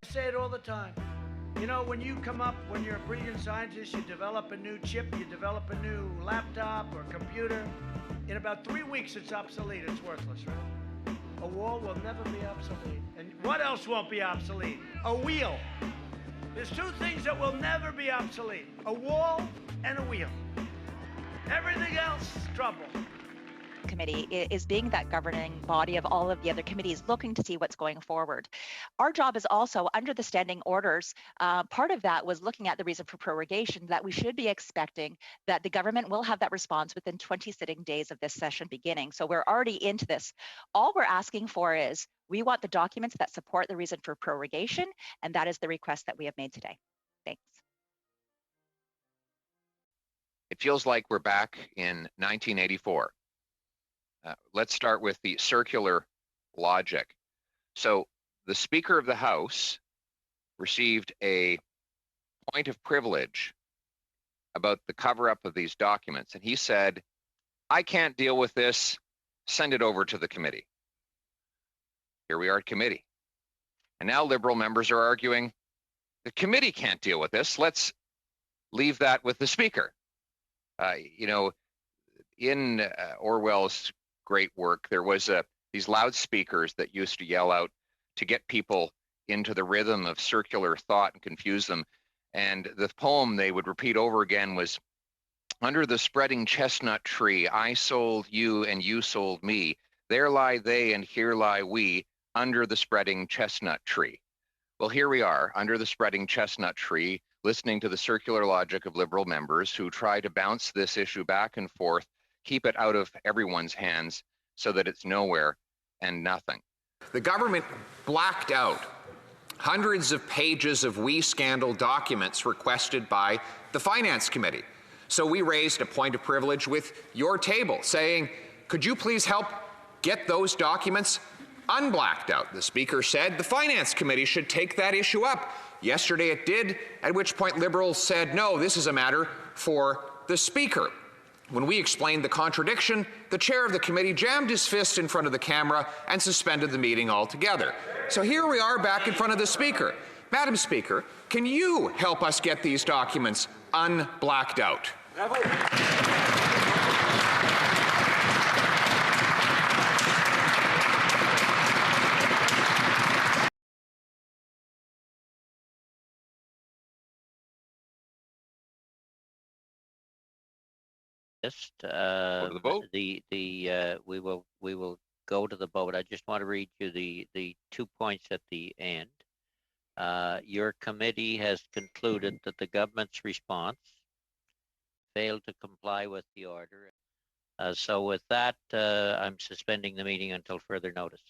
I say it all the time. You know, when you come up, when you're a brilliant scientist, you develop a new chip, you develop a new laptop or computer. In about 3 weeks, it's obsolete, it's worthless, right? A wall will never be obsolete. And what else won't be obsolete? A wheel. There's two things that will never be obsolete: a wall and a wheel. Everything else, trouble. Committee is being that governing body of all of the other committees, looking to see what's going forward. Our job is also under the standing orders. Part of that was looking at the reason for prorogation, that we should be expecting that the government will have that response within 20 sitting days of this session beginning. So we're already into this. All we're asking for is we want the documents that support the reason for prorogation, and that is the request that we have made today. Thanks. It feels like we're back in 1984. Let's start with the circular logic. So the Speaker of the House received a point of privilege about the cover-up of these documents, and he said, I can't deal with this, send it over to the committee. Here we are at committee. And now Liberal members are arguing, the committee can't deal with this, let's leave that with the Speaker. You know, in Orwell's great work, there was these loudspeakers that used to yell out to get people into the rhythm of circular thought and confuse them. And the poem they would repeat over again was, under the spreading chestnut tree, I sold you and you sold me. There lie they and here lie we, under the spreading chestnut tree. Well, here we are, under the spreading chestnut tree, listening to the circular logic of Liberal members who try to bounce this issue back and forth, keep it out of everyone's hands so that it's nowhere and nothing. The government blacked out hundreds of pages of scandal documents requested by the Finance Committee. So we raised a point of privilege with your table saying, could you please help get those documents unblacked out? The Speaker said the Finance Committee should take that issue up. Yesterday it did, at which point Liberals said, no, this is a matter for the Speaker. When we explained the contradiction, the chair of the committee jammed his fist in front of the camera and suspended the meeting altogether. So here we are back in front of the Speaker. Madam Speaker, can you help us get these documents unblacked out? The vote. We will go to the vote. I just want to read you the 2 points at the end. Your committee has concluded that the government's response failed to comply with the order. So with that, I'm suspending the meeting until further notice.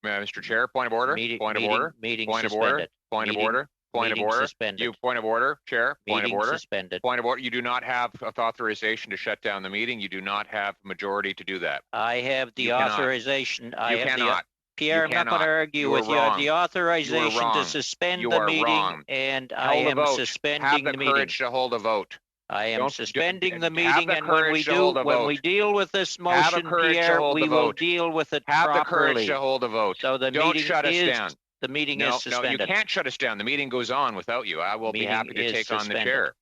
Mr. Chair, point of order. Point of order. Meeting point of suspended. order. Point of order. Point of order. Suspended. Point of order, Chair. Point of order. Suspended. Point of order. You do not have authorization to shut down the meeting. You do not have majority to do that. I have the authorization. You cannot. Pierre, I'm not going to argue with you. I have the authorization to suspend the meeting, and I am suspending the meeting. Have the courage to hold a vote. I am suspending the meeting, and when we deal with this motion, Pierre, we will deal with it properly. Have the courage to hold a vote. So the Don't meeting shut us down. The meeting is suspended. No, you can't shut us down. The meeting goes on without you. I will be happy to take on the chair.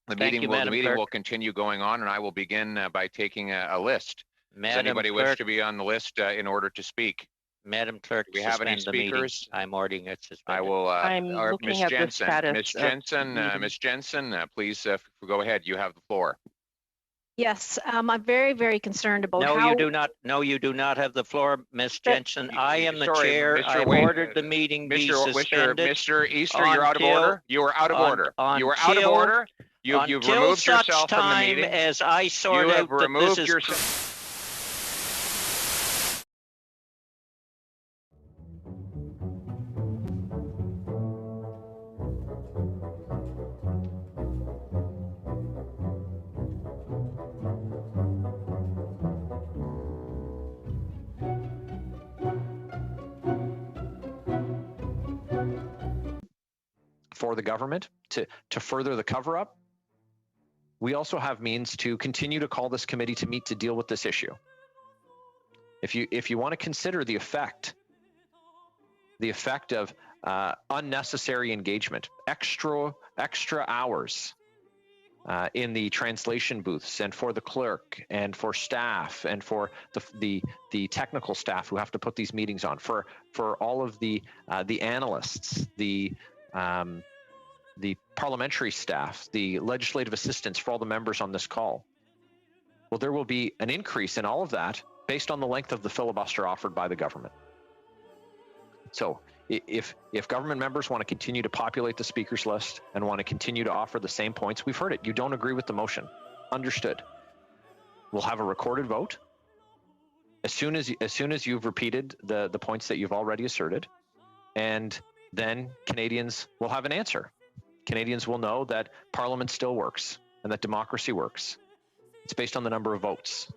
The meeting will continue going on, and I will begin by taking a list. Does anybody wish to be on the list in order to speak? Madam Clerk, do we have any speakers? I'm ordering it suspended. I will. I'm looking at the status. Ms. Jensen, please go ahead. You have the floor. Yes, I'm very, very concerned about how... you do not. No, you do not have the floor, Ms. Jensen. I am the chair. I've ordered the meeting be suspended. Mr. Easter, you're out of order. You are out of order. You are out of order. You've removed yourself from the meeting. As I sort out that this is... For the government to further the cover-up. We also have means to continue to call this committee to meet to deal with this issue. If you want to consider the effect unnecessary engagement, extra hours in the translation booths, and for the clerk, and for staff, and for the technical staff who have to put these meetings on, for all of the analysts, the parliamentary staff, the legislative assistants, for all the members on this call. Well, there will be an increase in all of that based on the length of the filibuster offered by the government. So if government members want to continue to populate the speakers list and want to continue to offer the same points, we've heard it. You don't agree with the motion. Understood. We'll have a recorded vote. As soon as you've repeated the points that you've already asserted, and then Canadians will have an answer. Canadians will know that Parliament still works and that democracy works. It's based on the number of votes.